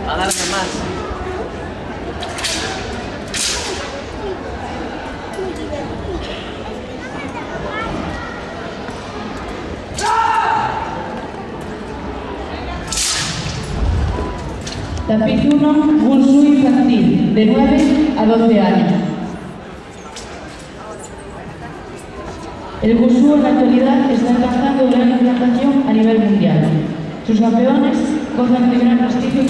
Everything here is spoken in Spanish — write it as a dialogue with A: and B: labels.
A: A darme más.
B: Tapiz 1, Wushu infantil, de 9 a 12 años. El Wushu en la actualidad está alcanzando gran implantación a nivel mundial. Sus campeones gozan de gran prestigio